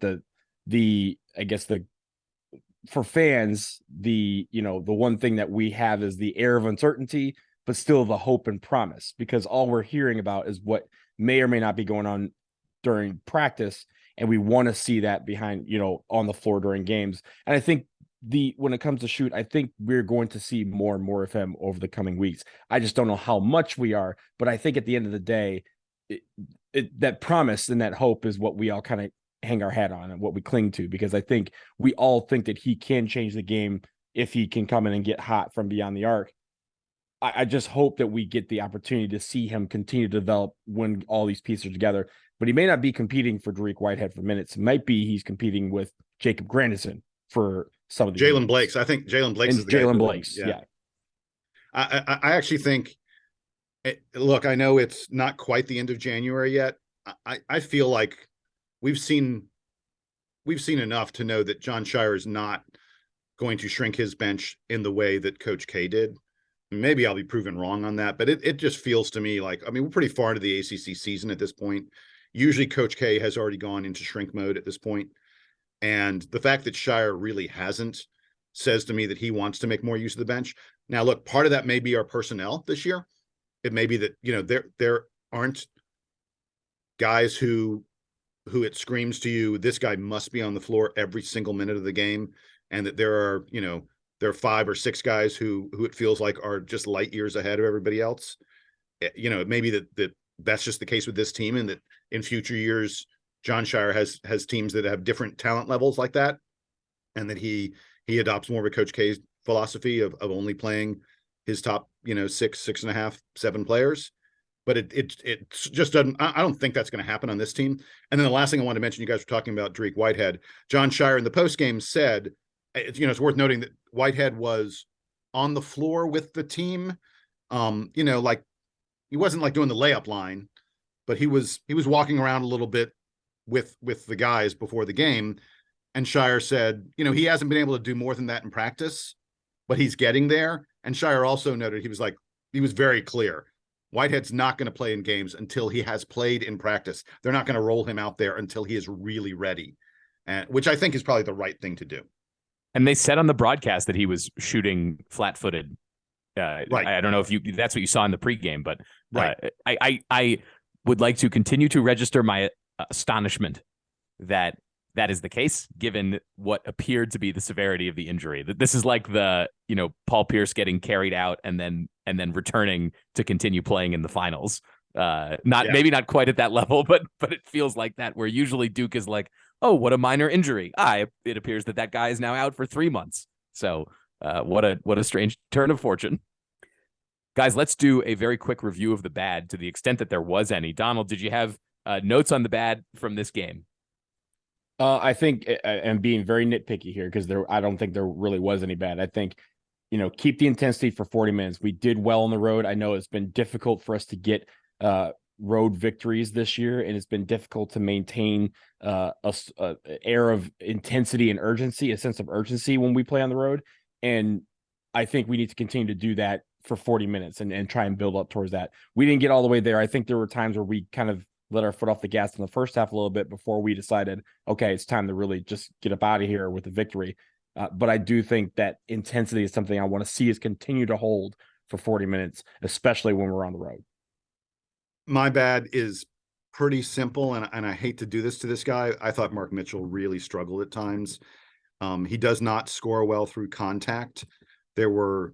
for fans, the one thing that we have is the air of uncertainty, but still the hope and promise, because all we're hearing about is what may or may not be going on during practice. And we want to see that behind, on the floor during games. And I think when it comes to Schutt, I think we're going to see more and more of him over the coming weeks. I just don't know how much we are, but I think at the end of the day, that promise and that hope is what we all kind of hang our hat on and what we cling to, because I think we all think that he can change the game if he can come in and get hot from beyond the arc. I just hope that we get the opportunity to see him continue to develop when all these pieces are together. But he may not be competing for Dariq Whitehead for minutes. It might be he's competing with Jacob Grandison for some of the Jalen Blakes. I think Jalen Blakes is the Jalen Blakes. Yeah. I actually think. Look, I know it's not quite the end of January yet. I feel like we've seen enough to know that Jon Scheyer is not going to shrink his bench in the way that Coach K did. Maybe I'll be proven wrong on that, but it just feels to me like, we're pretty far into the ACC season at this point. Usually Coach K has already gone into shrink mode at this point. And the fact that Scheyer really hasn't says to me that he wants to make more use of the bench. Now, look, part of that may be our personnel this year. It may be that, there aren't guys who it screams to you, this guy must be on the floor every single minute of the game. And that there are 5 or 6 guys who it feels like are just light years ahead of everybody else. It may be that's just the case with this team, and that in future years, Jon Scheyer has teams that have different talent levels like that, and that he adopts more of a Coach K's philosophy of only playing his top, 6.5, 7 players. but it just doesn't. I don't think that's going to happen on this team. And then the last thing I wanted to mention, you guys were talking about Dariq Whitehead. Jon Scheyer in the postgame said, it's worth noting that Whitehead was on the floor with the team. Like he wasn't like doing the layup line, but he was walking around a little bit with the guys before the game. And Scheyer said, he hasn't been able to do more than that in practice, but he's getting there. And Scheyer also noted, he was very clear. Whitehead's not going to play in games until he has played in practice. They're not going to roll him out there until he is really ready, which I think is probably the right thing to do. And they said on the broadcast that he was shooting flat-footed. Right. I don't know if that's what you saw in the pregame, but right. I would like to continue to register my astonishment that is the case, given what appeared to be the severity of the injury. That this is like the Paul Pierce getting carried out and then returning to continue playing in the finals. Maybe not quite at that level, but it feels like that, where usually Duke is like, oh, what a minor injury. It appears that guy is now out for 3 months. So what a strange turn of fortune. Guys, let's do a very quick review of the bad, to the extent that there was any. Donald, did you have notes on the bad from this game? I think I'm being very nitpicky here, because I don't think there really was any bad. I think, keep the intensity for 40 minutes. We did well on the road. I know it's been difficult for us to get road victories this year, and it's been difficult to maintain a air of intensity and urgency, a sense of urgency when we play on the road. And I think we need to continue to do that for 40 minutes and try and build up towards that. We didn't get all the way there. I think there were times where we kind of let our foot off the gas in the first half a little bit before we decided, okay, it's time to really just get up out of here with the victory. But I do think that intensity is something I want to see us continue to hold for 40 minutes, especially when we're on the road. My bad is pretty simple, and I hate to do this to this guy. I thought Mark Mitchell really struggled at times. He does not score well through contact. There were,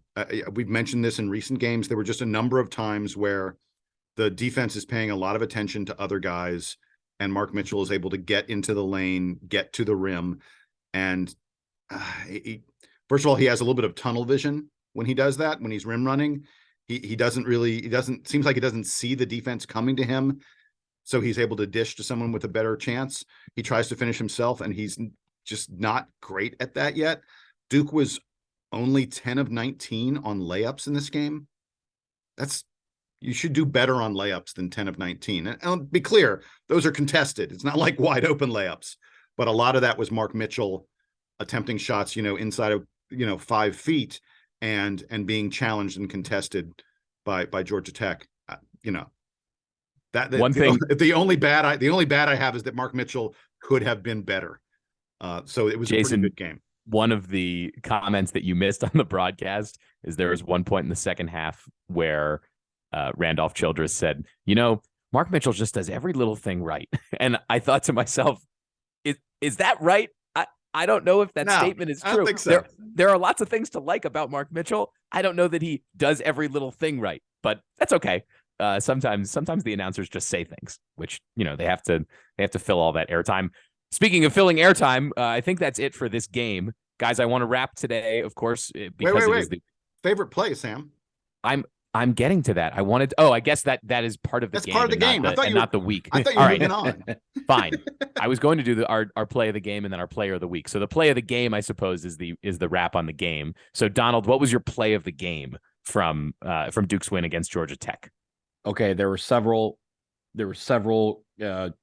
we've mentioned this in recent games, there were just a number of times where the defense is paying a lot of attention to other guys, and Mark Mitchell is able to get into the lane, get to the rim. And first of all, he has a little bit of tunnel vision when he does that, when he's rim running. He seems like he doesn't see the defense coming to him. So he's able to dish to someone with a better chance. He tries to finish himself, and he's just not great at that yet. Duke was only 10 of 19 on layups in this game. You should do better on layups than 10 of 19. And be clear, those are contested. It's not like wide open layups, but a lot of that was Mark Mitchell attempting shots, inside of, 5 feet and being challenged and contested by Georgia Tech. The only bad I have is that Mark Mitchell could have been better. So it was Jason, a pretty good game. One of the comments that you missed on the broadcast is there was one point in the second half where Randolph Childress said, Mark Mitchell just does every little thing right. And I thought to myself, is that right? I don't know if that statement is true. I don't think so. There are lots of things to like about Mark Mitchell. I don't know that he does every little thing right, but that's okay. Sometimes the announcers just say things, which, they have to fill all that airtime. Speaking of filling airtime, I think that's it for this game. Guys, I want to wrap today, of course. Because wait. Favorite play, Sam? I'm getting to that. I guess that is part of the game. That's part of the game. Not the week. I thought you were moving on. Fine. I was going to do our play of the game and then our player of the week. So the play of the game, I suppose, is the wrap on the game. So Donald, what was your play of the game from Duke's win against Georgia Tech? Okay, there were several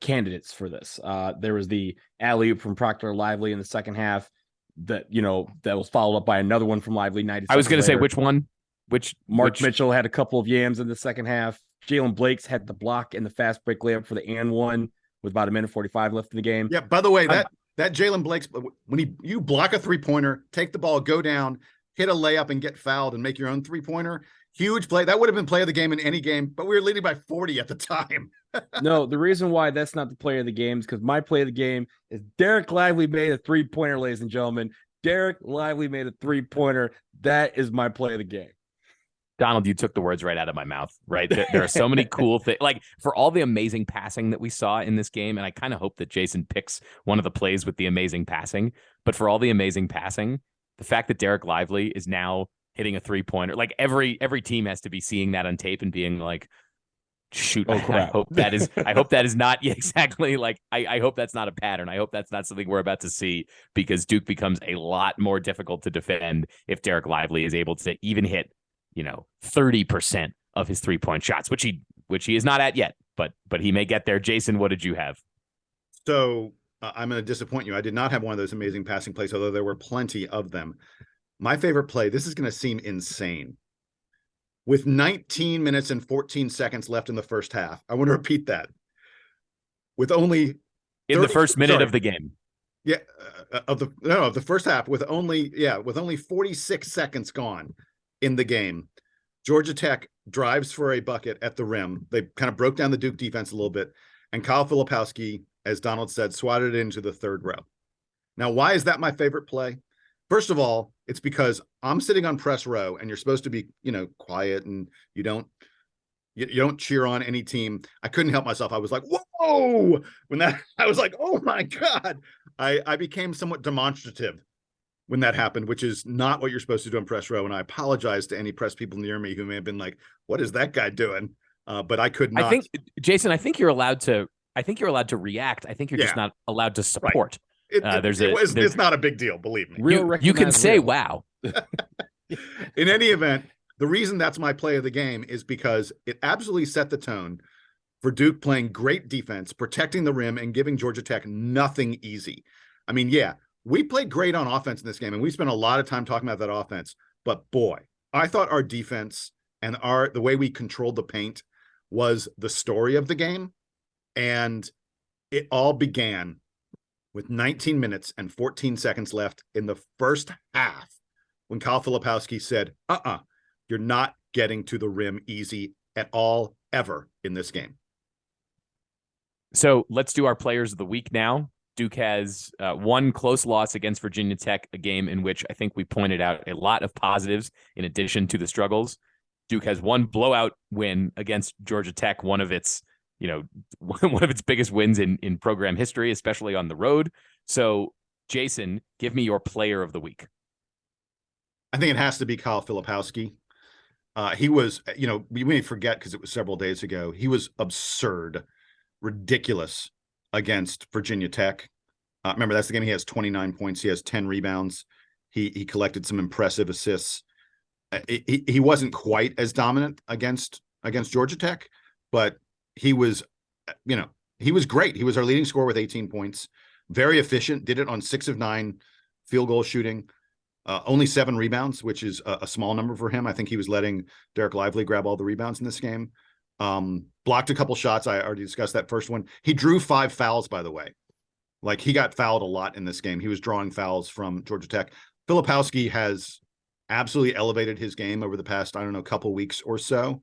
candidates for this. There was the alley-oop from Proctor Lively in the second half that was followed up by another one from Lively 90 seconds I was going to say later. which one? Mark Mitchell had a couple of yams in the second half. Jalen Blakes had the block and the fast break layup for the and one with about 1:45 left in the game. Yeah, by the way, that Jalen Blakes, when you block a three-pointer, take the ball, go down, hit a layup and get fouled and make your own three-pointer, huge play. That would have been play of the game in any game, but we were leading by 40 at the time. No, the reason why that's not the play of the game is because my play of the game is Derek Lively made a three-pointer, ladies and gentlemen. Derek Lively made a three-pointer. That is my play of the game. Donald, you took the words right out of my mouth, right? There are so many cool things, like for all the amazing passing that we saw in this game. And I kind of hope that Jason picks one of the plays with the amazing passing, but for all the amazing passing, the fact that Derek Lively is now hitting a three-pointer, like every team has to be seeing that on tape and being like, Shoot, Oh, I crap. hope that is. I hope that is not exactly like. I hope that's not a pattern. I hope that's not something we're about to see, because Duke becomes a lot more difficult to defend if Derek Lively is able to even hit, 30% of his 3-point shots, which he is not at yet, but he may get there. Jason, what did you have? So I'm going to disappoint you. I did not have one of those amazing passing plays, although there were plenty of them. My favorite play, this is going to seem insane. With 19 minutes and 14 seconds left in the first half, I want to repeat that. With only In the first minute of the game. Yeah, of the first half, with only 46 seconds gone in the game, Georgia Tech drives for a bucket at the rim. They kind of broke down the Duke defense a little bit, and Kyle Filipowski, as Donald said, swatted it into the third row. Now, why is that my favorite play? First of all, it's because I'm sitting on press row, and you're supposed to be, quiet, and you don't cheer on any team. I couldn't help myself. I was like, whoa, I was like, oh my God. I became somewhat demonstrative when that happened, which is not what you're supposed to do in press row. And I apologize to any press people near me who may have been like, what is that guy doing? But I could not. I think, Jason, I think you're allowed to react. I think you're just not allowed to support. Right. It's not a big deal, believe me. You can say, wow. In any event, the reason that's my play of the game is because it absolutely set the tone for Duke playing great defense, protecting the rim, and giving Georgia Tech nothing easy. I mean, yeah, we played great on offense in this game, and we spent a lot of time talking about that offense. But boy, I thought our defense and the way we controlled the paint was the story of the game. And it all began with 19 minutes and 14 seconds left in the first half when Kyle Filipowski said, you're not getting to the rim easy at all, ever in this game. So let's do our players of the week now. Duke has one close loss against Virginia Tech, a game in which I think we pointed out a lot of positives in addition to the struggles. Duke has one blowout win against Georgia Tech, one of its biggest wins in program history, especially on the road. So, Jason, give me your player of the week. I think it has to be Kyle Filipowski. He was, we may forget because it was several days ago. He was absurd, ridiculous against Virginia Tech. Remember, that's the game. He has 29 points. He has 10 rebounds. He collected some impressive assists. He wasn't quite as dominant against Georgia Tech, but he was, he was great. He was our leading scorer with 18 points. Very efficient. Did it on 6 of 9 field goal shooting. Only 7 rebounds, which is a small number for him. I think he was letting Derek Lively grab all the rebounds in this game. Blocked a couple shots. I already discussed that first one. He drew 5 fouls, by the way. Like, he got fouled a lot in this game. He was drawing fouls from Georgia Tech. Filipowski has absolutely elevated his game over the past, couple weeks or so.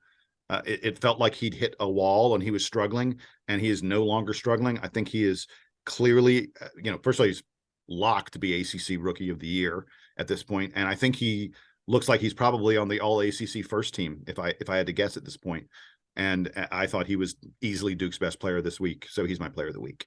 It felt like he'd hit a wall and he was struggling, and he is no longer struggling. I think he is clearly, first of all, he's locked to be ACC Rookie of the Year at this point, and I think he looks like he's probably on the All ACC first team if I had to guess at this point. And I thought he was easily Duke's best player this week, so he's my player of the week.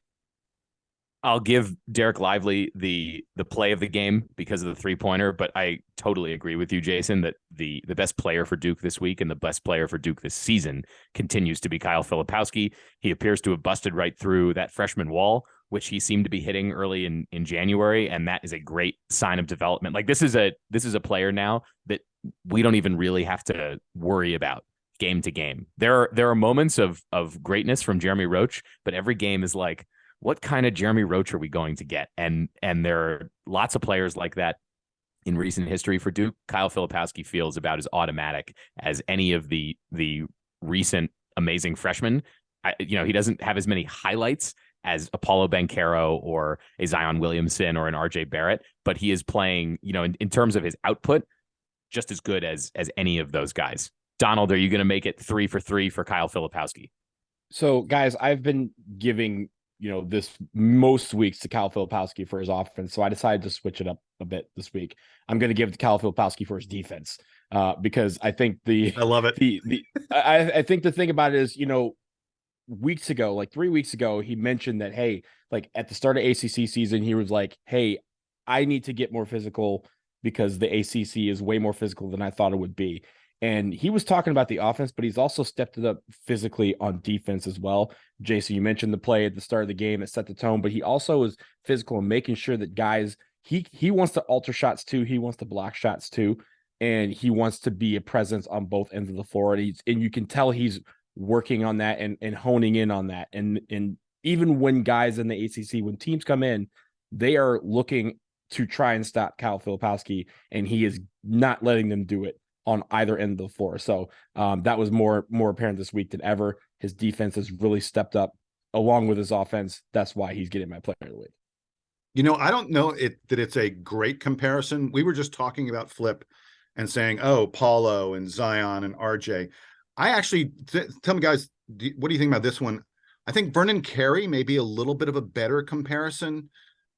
I'll give Derek Lively the play of the game because of the 3-pointer, but I totally agree with you, Jason, that the best player for Duke this week and the best player for Duke this season continues to be Kyle Filipowski. He appears to have busted right through that freshman wall, which he seemed to be hitting early in January, and that is a great sign of development. Like, this is a player now that we don't even really have to worry about game to game. There are moments of greatness from Jeremy Roach, but every game is like, what kind of Jeremy Roach are we going to get? And there are lots of players like that in recent history for Duke. Kyle Filipowski feels about as automatic as any of the recent amazing freshmen. He doesn't have as many highlights as Apollo Banchero or a Zion Williamson or an RJ Barrett, but he is playing, in terms of his output, just as good as any of those guys. Donald, are you going to make it 3 for 3 for Kyle Filipowski? So, guys, I've been giving this most weeks to Kyle Filipowski for his offense. So I decided to switch it up a bit this week. I'm going to give it to Kyle Filipowski for his defense because I think I love it. I think the thing about it is, weeks ago, like 3 weeks ago, he mentioned that, hey, like at the start of ACC season, he was like, hey, I need to get more physical because the ACC is way more physical than I thought it would be. And he was talking about the offense, but he's also stepped it up physically on defense as well. Jason, you mentioned the play at the start of the game. It set the tone, but he also is physical and making sure that guys, he wants to alter shots too. He wants to block shots too. And he wants to be a presence on both ends of the floor. And you can tell he's working on that and honing in on that. And even when guys in the ACC, when teams come in, they are looking to try and stop Kyle Filipowski, and he is not letting them do it on either end of the floor. So that was more apparent this week than ever. His defense has really stepped up along with his offense. That's why he's getting my player of the week. I don't know that it's a great comparison. We were just talking about Flip and saying, oh, Paulo and Zion and RJ. I actually tell me, guys, what do you think about this one? I think Vernon Carey may be a little bit of a better comparison.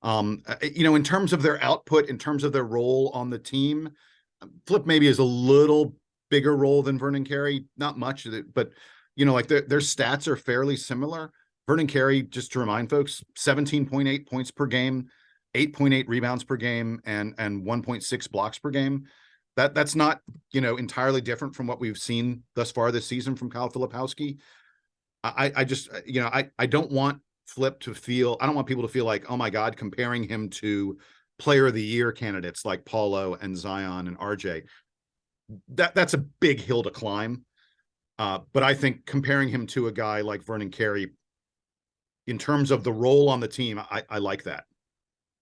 In terms of their output, in terms of their role on the team, Flip maybe is a little bigger role than Vernon Carey, not much, but like their stats are fairly similar. Vernon Carey, just to remind folks, 17.8 points per game, 8.8 rebounds per game, and 1.6 blocks per game. That's not entirely different from what we've seen thus far this season from Kyle Filipowski. I just I don't want Flip to feel, I don't want people to feel like, oh my God, comparing him to player of the year candidates like Paulo and Zion and RJ. That's a big hill to climb. But I think comparing him to a guy like Vernon Carey, in terms of the role on the team, I like that.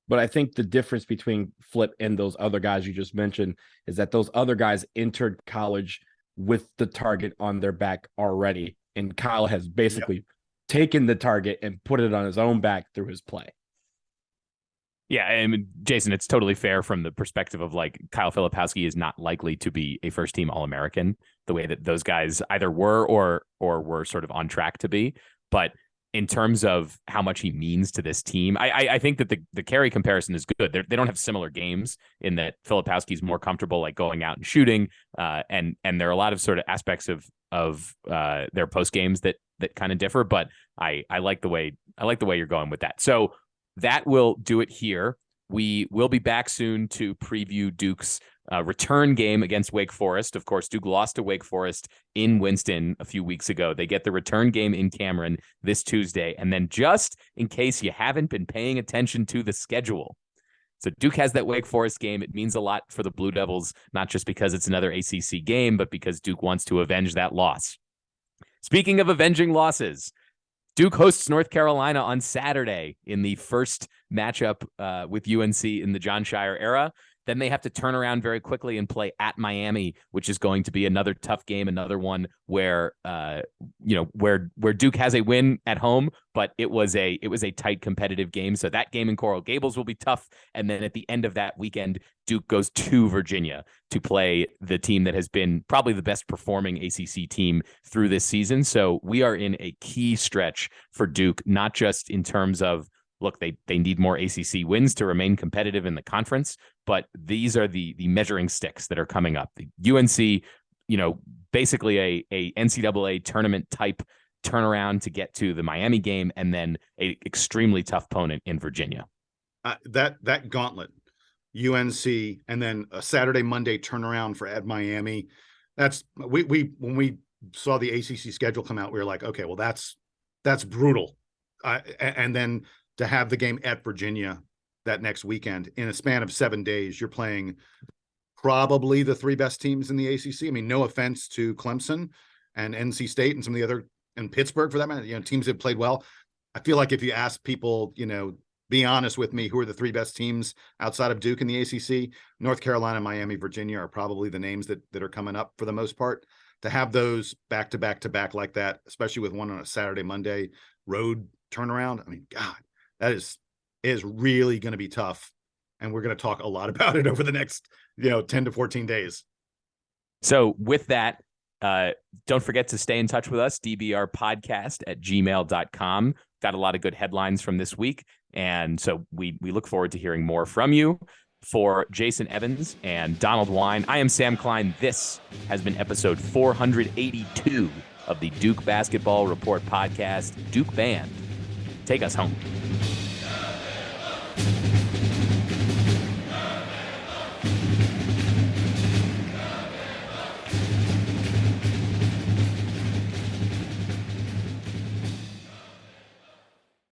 But I think the difference between Flip and those other guys you just mentioned is that those other guys entered college with the target on their back already. And Kyle has basically taken the target and put it on his own back through his play. Yeah, I mean, Jason, it's totally fair from the perspective of like Kyle Filipowski is not likely to be a first team All-American the way that those guys either were or were sort of on track to be. But in terms of how much he means to this team, I think that the Carey comparison is good. They don't have similar games in that Filipowski's more comfortable like going out and shooting, and there are a lot of sort of aspects of their post games that kind of differ. But I like the way you're going with that. So that will do it here. We will be back soon to preview Duke's return game against Wake Forest. Of course, Duke lost to Wake Forest in Winston a few weeks ago. They get the return game in Cameron this Tuesday. And then just in case you haven't been paying attention to the schedule, so Duke has that Wake Forest game. It means a lot for the Blue Devils, not just because it's another ACC game, but because Duke wants to avenge that loss. Speaking of avenging losses, Duke hosts North Carolina on Saturday in the first matchup with UNC in the Jon Scheyer era. Then they have to turn around very quickly and play at Miami, which is going to be another tough game, another one where where Duke has a win at home, but it was a tight competitive game. So that game in Coral Gables will be tough. And then at the end of that weekend, Duke goes to Virginia to play the team that has been probably the best performing ACC team through this season. So we are in a key stretch for Duke, not just in terms of, look, they need more ACC wins to remain competitive in the conference, but these are the measuring sticks that are coming up. The UNC, basically a NCAA tournament type turnaround to get to the Miami game, and then a extremely tough opponent in Virginia. That gauntlet, UNC, and then a Saturday, Monday turnaround for at Miami. That's when we saw the ACC schedule come out, we were like, okay, well that's brutal. And then to have the game at Virginia that next weekend in a span of 7 days, you're playing probably the three best teams in the ACC. I mean, no offense to Clemson and NC State and some of the other, and Pittsburgh for that matter, teams that played well. I feel like if you ask people, be honest with me, who are the three best teams outside of Duke in the ACC, North Carolina, Miami, Virginia are probably the names that are coming up for the most part. To have those back to back like that, especially with one on a Saturday, Monday road turnaround. I mean, God, that is really going to be tough. And we're going to talk a lot about it over the next, 10 to 14 days. So with that, don't forget to stay in touch with us, DBR Podcast at gmail.com. Got a lot of good headlines from this week. And so we look forward to hearing more from you. For Jason Evans and Donald Wine, I am Sam Klein. This has been episode 482 of the Duke Basketball Report podcast. Duke Band, take us home.